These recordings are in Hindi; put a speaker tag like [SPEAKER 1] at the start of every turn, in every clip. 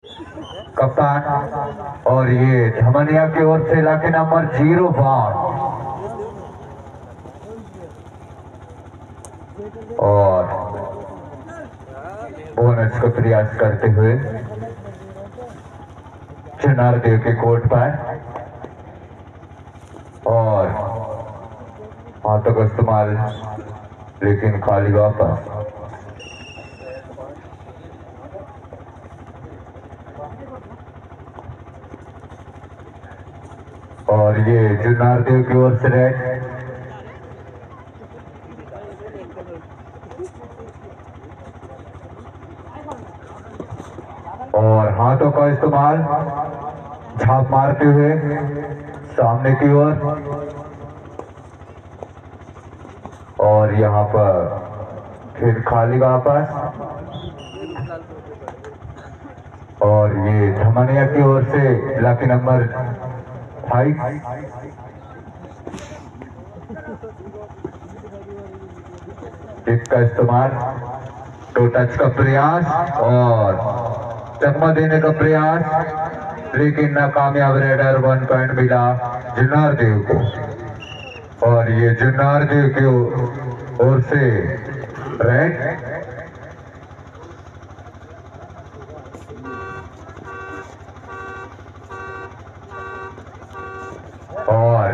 [SPEAKER 1] कप्तान और ये धमनिया की ओर से इलाके नंबर 05 और बोनस का प्रयास करते हुए चुनार देव के कोर्ट पर और हाथों का इस्तेमाल लेकिन खाली वापस। और ये जुन्नार देव की ओर से रेड और हाथों का इस्तेमाल झाप मारते हुए सामने की ओर और यहाँ पर फिर खाली वापस। और ये धमनिया की ओर से इलाके नंबर 5 किक का इस्तेमाल, टो टच का प्रयास और चकमा देने का प्रयास लेकिन नाकामयाब। रेडर 1 पॉइंट मिला जुन्नार देव को और ये जुन्नार देव की ओर से रेड और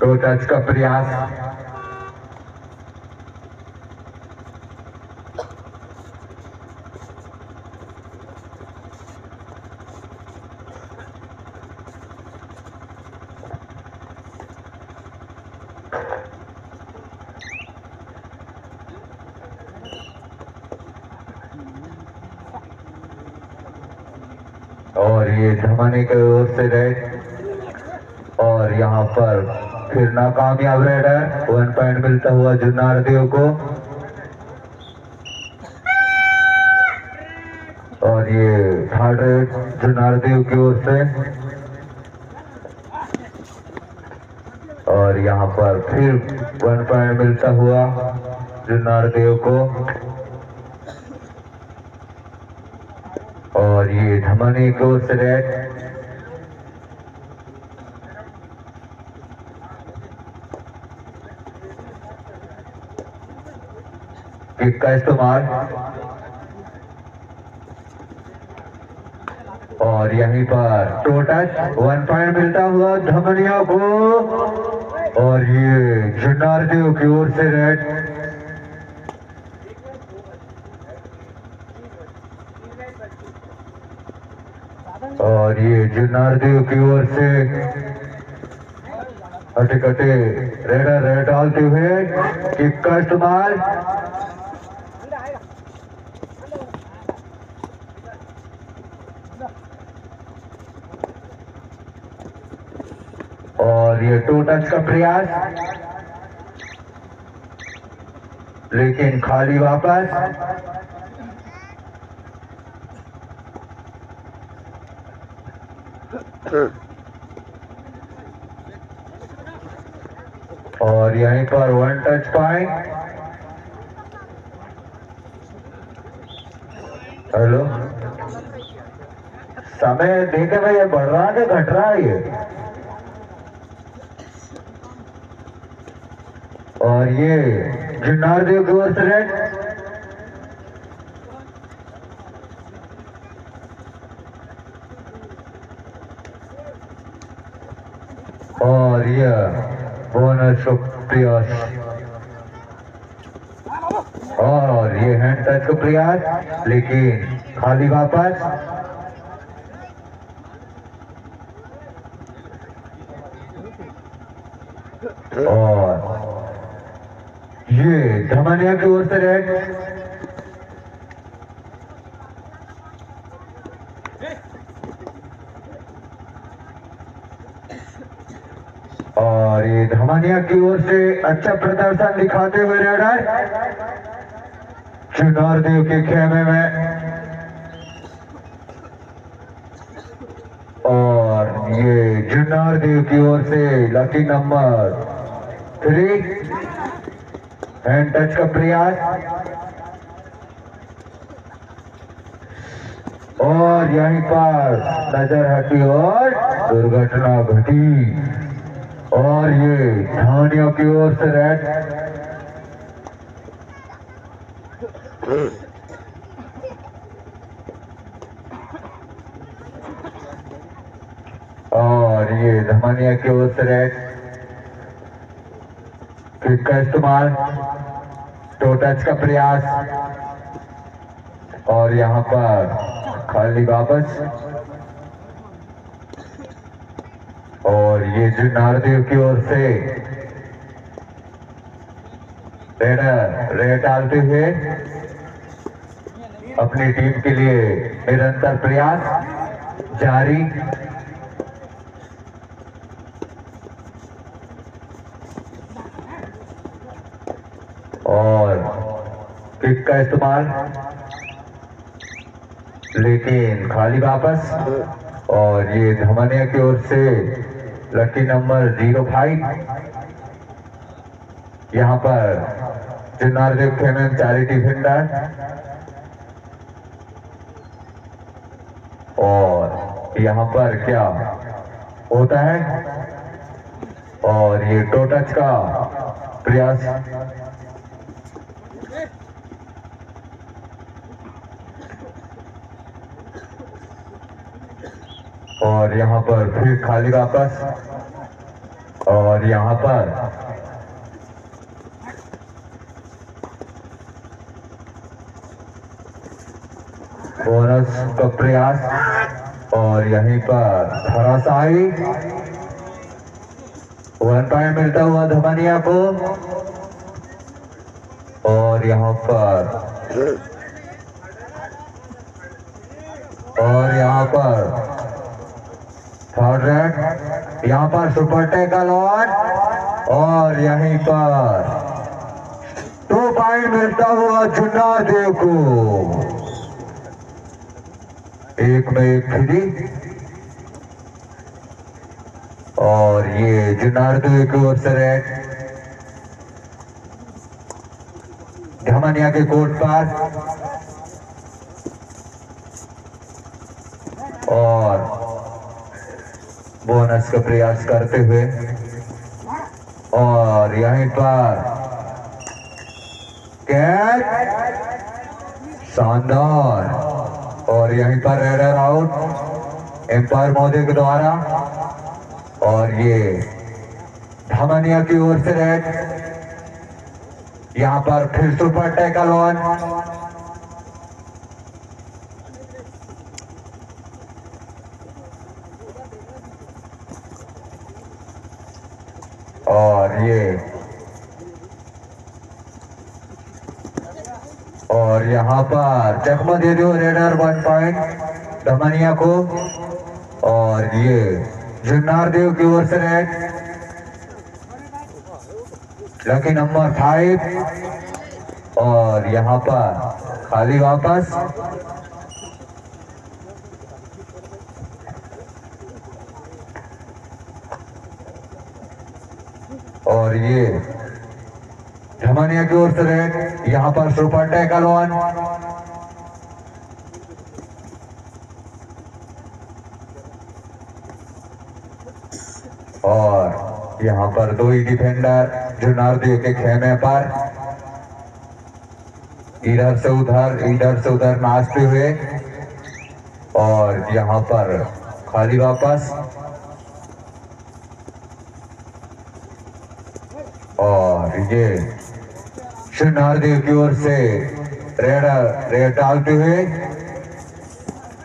[SPEAKER 1] टो टच का प्रयास और ये धमाने की ओर से रेड और यहाँ पर फिर नाकामयाब। रेडर 1 पॉइंट मिलता हुआ जुन्नार देव को और ये थर्ड रेड जुन्नार देव की ओर से और यहाँ पर फिर 1 पॉइंट मिलता हुआ जुन्नार देव को और ये धमनी की ओर से रेड किक का इस्तेमाल और यहीं पर टो टच 1 पॉइंट मिलता हुआ धमनिया को और ये जुन्नार देव की ओर से रेड और ये जुन्नार देव की ओर से कटे कटे रेडर रेड डालते हुए किक का इस्तेमाल और ये टो टच का प्रयास लेकिन खाली वापस। और यहीं पर 1 टच पॉइंट। हेलो, समय देखे भाई, ये बढ़ रहा है घट रहा है ये? और ये जुन्नार देव की ओर से रेड और ये बोनस प्रयास और ये हैंड टच का प्रयास लेकिन खाली वापस। और ये धमनिया की ओर से रेड और ये धमनिया की ओर से अच्छा प्रदर्शन दिखाते हुए रेडर जुन्नार देव के खेमे में और ये जुन्नार देव की ओर से लकी नंबर 3 हैंड टच का प्रयास और और यहीं पर नजर हटी और दुर्घटना घटी और ये धानियों की ओर से रेड। और ये धमानिया की ओर से रेड। किक का इस्तेमाल, टो टच का प्रयास और यहाँ पर खाली वापस। और ये जो नारदेव की ओर से रेड डालते हुए अपनी टीम के लिए निरंतर प्रयास जारी। और किक का इस्तेमाल, लेकिन खाली वापस। और ये धमानिया की ओर से लकी नंबर 05। यहाँ पर जो नारदेव खेमे चैरिटी डिफेंडर और यहाँ पर क्या होता है और ये टो टच का प्रयास। और यहाँ पर फिर खाली वापस। और यहाँ पर बोनस का प्रयास और यहीं पर धराशायी 1 पॉइंट मिलता हुआ धमानिया को। और यहाँ पर थर्ड रेड। यहाँ पर सुपर टैकल और यहीं पर 2 पॉइंट मिलता हुआ जुन्नारदेव को। 1 में 1 फ्री। और ये जुन्नारदेव की ओर से रेड धमानिया के कोर्ट पर। और बोनस का प्रयास करते हुए और यहीं पर कैच शानदार। और यहीं पर रेडर आउट एम्पायर महोदय के द्वारा। और ये धमानिया की ओर से रेड। यहाँ पर फिर सुपर टैकल ऑन। और यहाँ पर चकमा दे दो रेडर 1 पॉइंट धमानिया को। और ये जुन्नारदेव की ओर से रेड लकी नंबर 5। और यहाँ पर खाली वापस। और ये धमानिया की ओर से रेड। यहाँ पर सुपर टैकल ऑन। और यहाँ पर 2 ही डिफेंडर जुन्नारदेव के खेमे पर इधर से उधर नाचते हुए। और यहाँ पर खाली वापस। और ये जुन्नारदेव की ओर से रेड डालते हुए।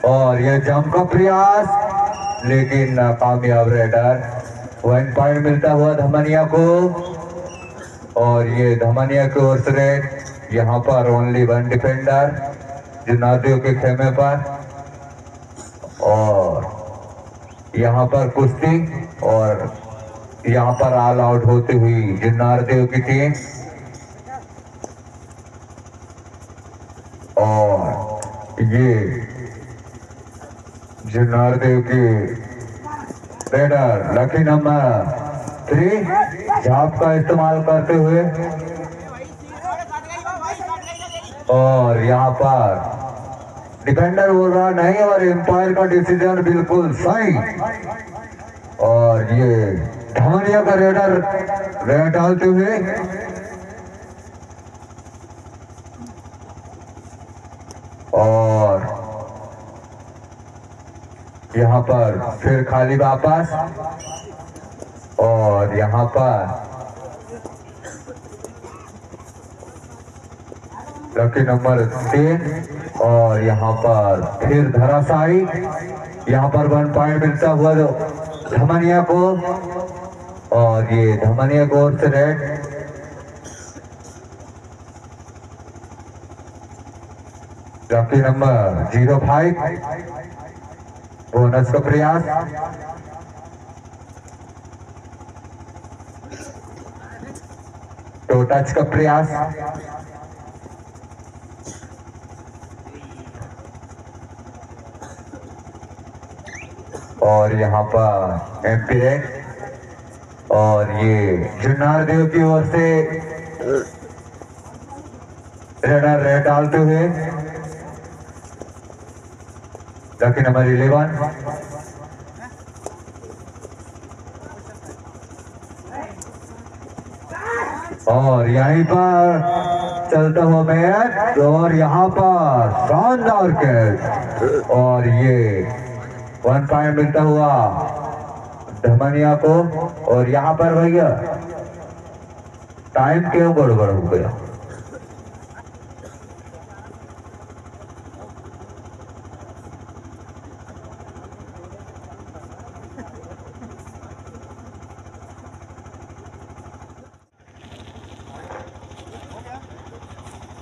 [SPEAKER 1] और ये जंप का प्रयास लेकिन नाकामयाब। रेडर 1 पॉइंट मिलता हुआ धमानिया को। और ये धमानिया की ओर से रेड। यहाँ पर ओनली 1 डिफेंडर जुन्नारदेव के खेमे पर। और यहाँ पर कुश्ती और यहाँ पर ऑल आउट होती हुई जुन्नारदेव की टीम। और ये जुन्नारदेव की रेडर लकी नंबर 3 झाप का इस्तेमाल करते हुए। और यहाँ पर डिफेंडर बोल रहा नहीं और एम्पायर का डिसीजन बिल्कुल सही। और ये धमनिया का रेडर रेड डालते हुए और यहाँ पर फिर खाली वापस और यहाँ पर लकी नंबर 3 और यहाँ पर फिर धराशायी। यहाँ पर 1 पॉइंट मिलता हुआ धमनिया को और ये धमनिया को ओर से रेड। लकी नंबर 05 बोनस का प्रयास टो टच का प्रयास और यहाँ पर एमपी रेड और ये जुन्नार देव की ओर से रेडर रेड डालते हुए लकी नंबर 11 और यहीं पर चलता हुआ मैच और यहाँ पर शानदार कैच और ये 1 पॉइंट मिलता हुआ धमनिया को। और यहाँ पर भैया टाइम क्यों गड़बड़ हो गया?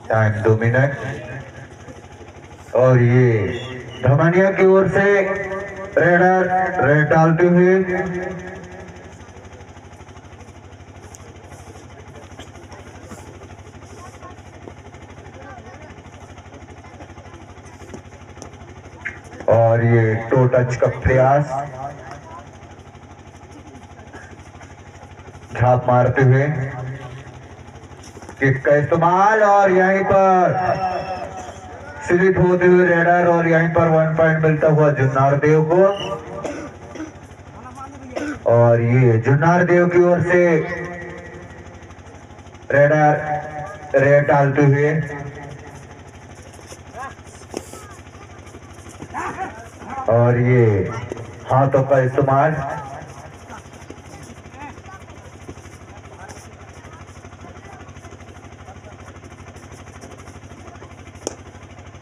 [SPEAKER 1] टाइम 2 मिनट और ये धमनिया की ओर से रेडर रेड डालते हुए और ये टो टच का प्रयास झाप मारते हुए किक का इस्तेमाल और यहीं पर स्लिप होते हुए रेडर और यहीं पर 1 पॉइंट मिलता हुआ जुन्नार देव को। और ये जुन्नार देव की ओर से रेडर रेड डालते हुए और ये हाथों का इस्तेमाल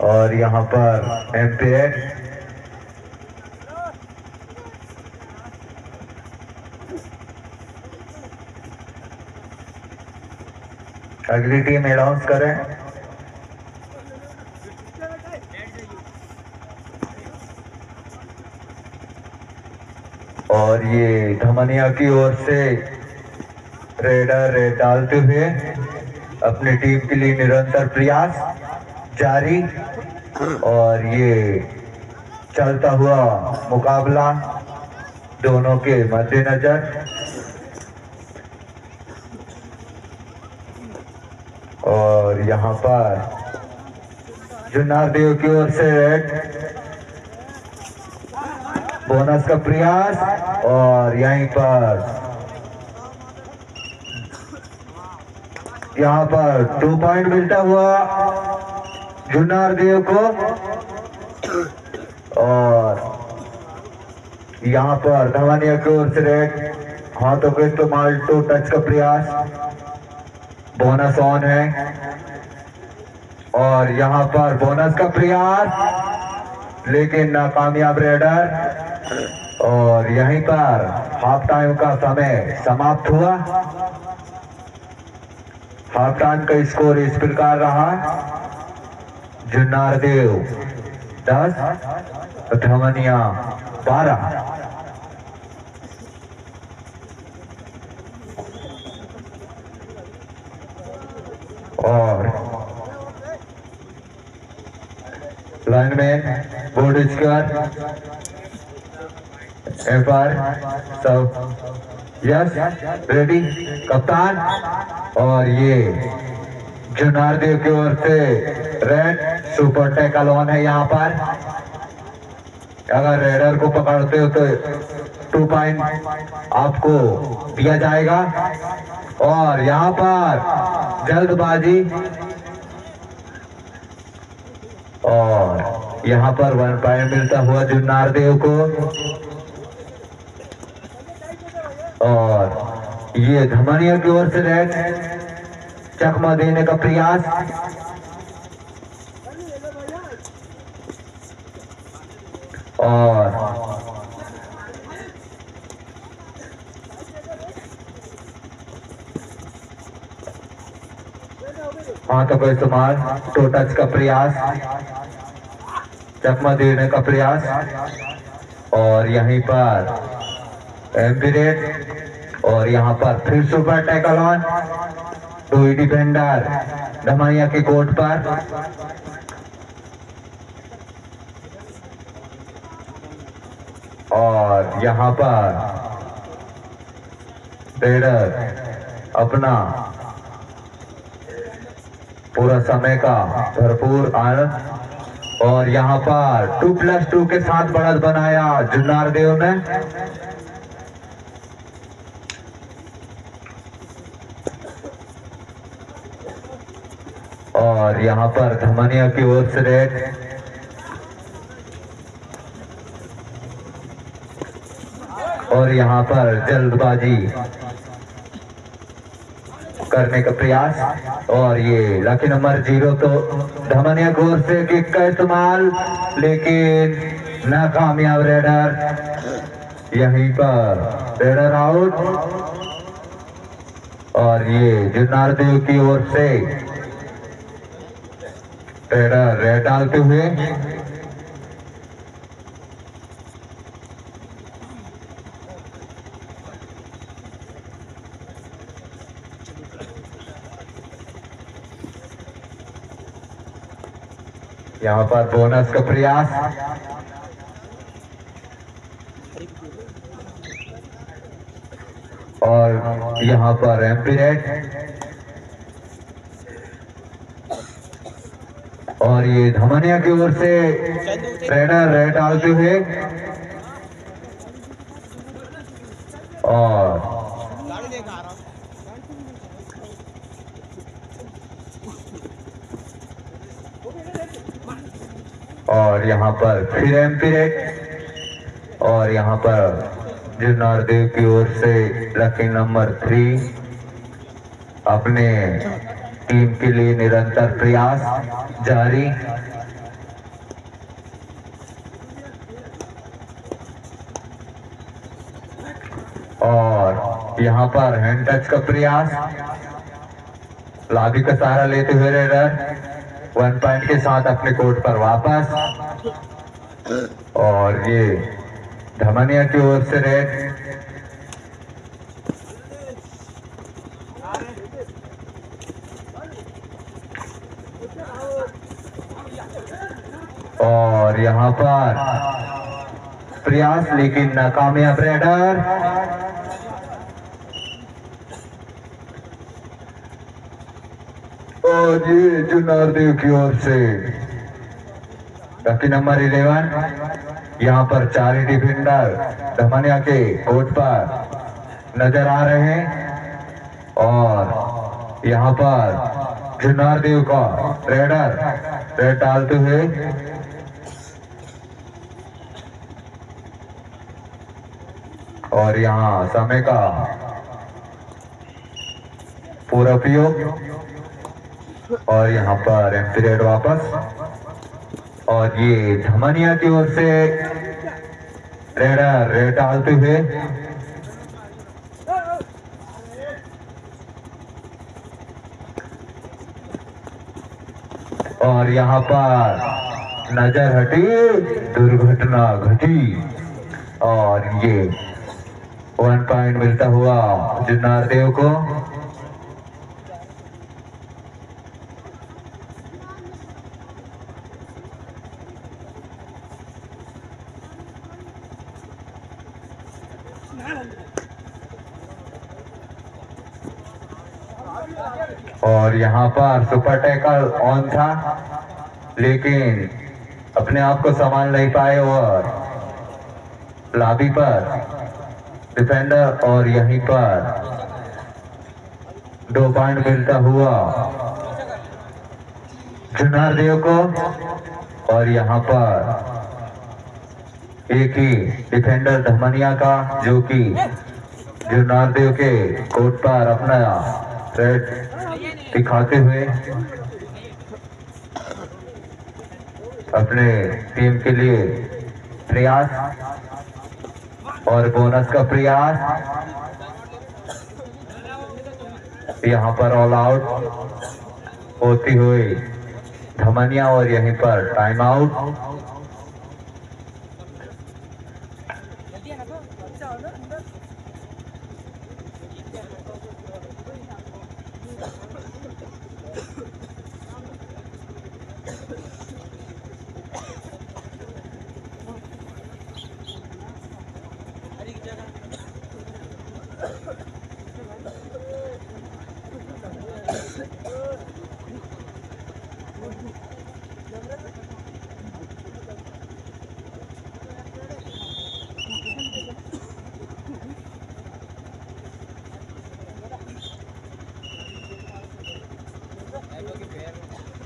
[SPEAKER 1] और यहाँ पर एम्पायर अगली टीम अनाउंस करें। और ये धमनिया की ओर से रेडर रेड डालते हुए अपनी टीम के लिए निरंतर प्रयास जारी। और ये चलता हुआ मुकाबला दोनों के मद्देनजर और यहाँ पर जुन्नार देव की ओर से रेड बोनस का प्रयास और यहीं पर यहाँ पर 2 पॉइंट मिलता हुआ जुन्नार देव को। और यहाँ पर धमनिया की ओर से रेड हाथों के इस्तेमाल टू टच का प्रयास बोनस ऑन है। और यहाँ पर बोनस का प्रयास लेकिन नाकामयाब रेडर। और यहीं पर हाफ टाइम का समय समाप्त हुआ। हाफ टाइम का स्कोर इस प्रकार रहा, जुन्नार देव 10 धमनिया 12। और लाइनमैन बोर्ड स्क्वायर एफआर सब यस रेडी कप्तान। और ये जुनारदेव की ओर से रेड सुपर टैकल ऑन है यहाँ पर। अगर रेडर को पकड़ते हो तो 2 पॉइंट आपको दिया जाएगा। और यहाँ पर जल्दबाजी और यहाँ पर 1 पॉइंट मिलता हुआ जुन्नारदेव को। और ये धमनिया की ओर से रेड चकमा देने का प्रयास। और हाथों का इस्तेमाल, टो टच का प्रयास, चकमा देने का प्रयास। और यहीं पर एम्पिरेट और यहाँ पर फिर सुपर टैकल ऑन। 2 डिफेंडर धमनिया के कोर्ट पर। और यहाँ पर रेडर अपना पूरा समय का भरपूर आनंद। और यहाँ पर 2+2 के साथ बढ़त बनाया जुन्नारदेव ने। और यहाँ पर धमनिया की ओर से रेड और यहाँ पर जल्दबाजी करने का प्रयास। और ये लकी नंबर 0 तो धमनिया की ओर से किक का इस्तेमाल, लेकिन नाकामयाब रेडर। यहीं पर रेडर आउट। और ये जुन्नारदेव की ओर से रेडर रेड डालते हुए। यहाँ पर बोनस का प्रयास। और यहाँ पर एम्पिरेट। और ये धमनिया की ओर से रेडर रेड डालते हुए। और यहाँ पर फिर एम्पिरेट। और यहाँ पर जुन्नारदेव की ओर से लकी नंबर 3 अपने टीम के लिए निरंतर प्रयास जारी। और यहाँ पर हैंड टच का प्रयास, लाभी का सहारा लेते हुए रेडर 1 पॉइंट के साथ अपने कोर्ट पर वापस। और ये धमनिया की ओर से रेड। और यहाँ पर प्रयास, लेकिन नाकामयाब रेडर। और ये जुन्नारदेव की ओर से लकी नंबर 11। यहाँ पर 4 ही डिफेंडर धमनिया के कोर्ट पर नजर आ रहे हैं। और यहाँ पर जुन्नारदेव का रेडर रेड डालते हुए। और यहाँ समय का पूरा उपयोग। और यहाँ पर एम्पिरेट वापस। और ये धमनिया की ओर से रेडर रेड डालते हुए। और यहाँ पर नजर हटी, दुर्घटना घटी। और ये 1 पॉइंट मिलता हुआ जुन्नारदेव को। और यहाँ पर सुपर टैकल ऑन था, लेकिन अपने आप को संभाल नहीं पाए और लाबी पर डिफेंडर, और यहीं पर 2 पॉइंट मिलता हुआ जुन्नार देव को। और यहाँ पर एक ही डिफेंडर धमनिया का, जो कि जुन्नार देव के कोर्ट पर अपना रेड दिखाते हुए अपने टीम के लिए प्रयास और बोनस का प्रयास। यहाँ पर ऑल आउट होती हुई धमनिया और यहीं पर टाइम आउट।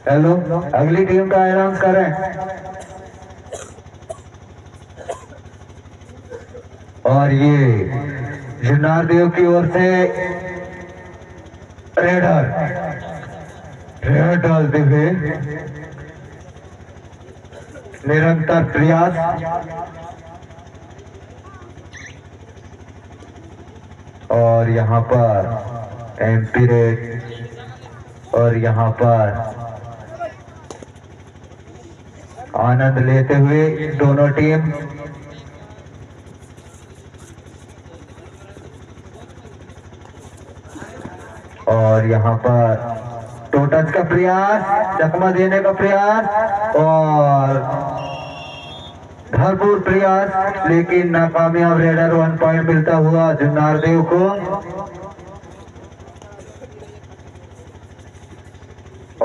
[SPEAKER 1] हेलो, अगली टीम का अनाउंस करें। और ये जुन्नार देव की ओर से रेडर डालते हुए निरंतर प्रयास। और यहाँ पर एमपी रेड और यहाँ पर आनंद लेते हुए दोनों टीम। और यहाँ पर टो टच का प्रयास, चकमा देने का प्रयास और भरपूर प्रयास, लेकिन नाकामयाब। रेडर 1 पॉइंट मिलता हुआ जुन्नार देव को।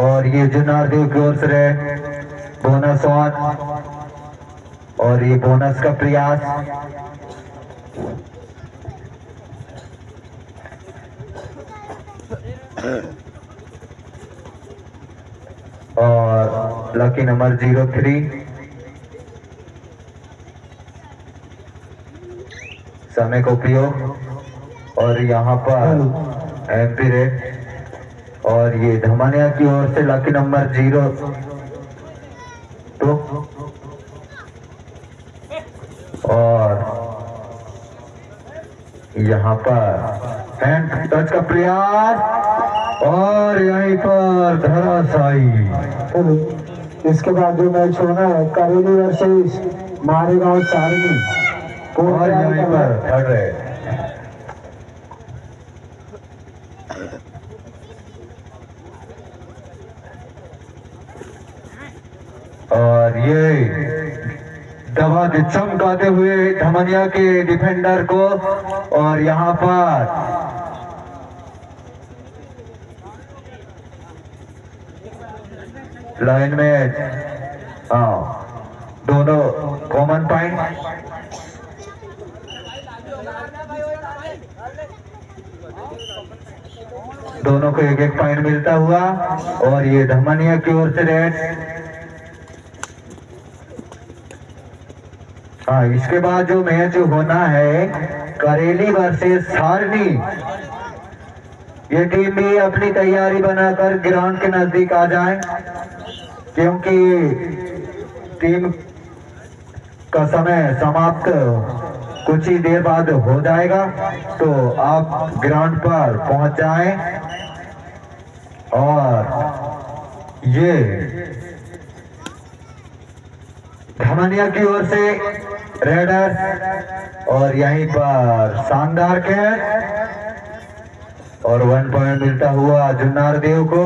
[SPEAKER 1] और ये जुन्नार देव की ओर से बोनस ऑन, और ये बोनस का प्रयास। और लकी नंबर 03 समय का उपयोग। और यहाँ पर एमपी रेड और ये धमानिया की ओर से लकी नंबर 02 और यहाँ पर हैंड टच का प्रयास और यहीं पर धराशायी।
[SPEAKER 2] इसके बाद जो मैच होना है करेली वर्सेस मारेगांव सारनी,
[SPEAKER 1] और यहीं पर थर्ड है। और ये दबा के चमकाते हुए धमनिया के डिफेंडर को। और यहाँ पर लाइन में दोनों कॉमन पॉइंट। दोनों को एक पॉइंट मिलता हुआ। और ये धमनिया की ओर से रेड। इसके बाद जो मैच होना है करेली वर्सेस सारनी, ये टीम भी अपनी तैयारी बनाकर ग्राउंड के नजदीक आ जाए, क्योंकि टीम का समय समाप्त कुछ ही देर बाद हो जाएगा। तो आप ग्राउंड पर पहुंच जाएं। और ये धमनिया की ओर से रेडर और यहीं पर शानदार कैच और 1 पॉइंट मिलता हुआ जुन्नार देव को।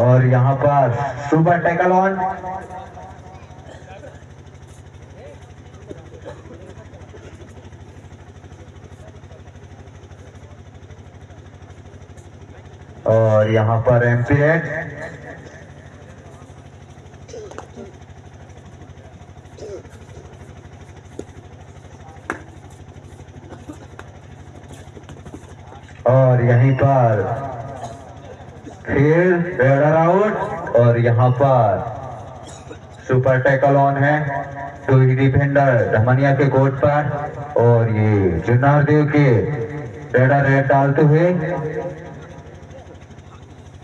[SPEAKER 1] और यहाँ पर सुपर टैकल ऑन। और यहाँ पर एम्पियर और यहीं पर फिर रेडर आउट और यहाँ पर सुपर टैकल ऑन है। तो ही डिफेंडर धमनिया के कोर्ट पर और ये जुन्नर देव के रेडर रेड डालते हुए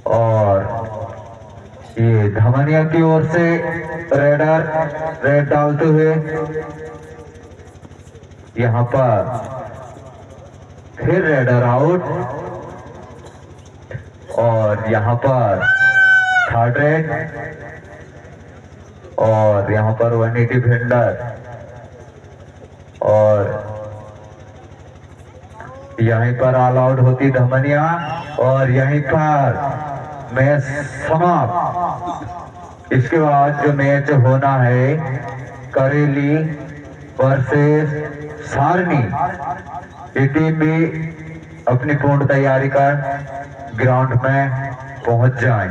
[SPEAKER 1] और ये धमनिया की ओर से रेडर रेड डालते हुए यहाँ पर फिर रेडर आउट और यहाँ पर थर्ड रेड और यहाँ पर वनी डिफेंडर और यहीं पर ऑल आउट होती धमनिया और यहीं पर मैच समाप्त। इसके बाद जो मैच होना है करेली वर्सेस सारनी, ये टीम भी अपनी पूर्ण तैयारी कर ग्राउंड में पहुंच जाए।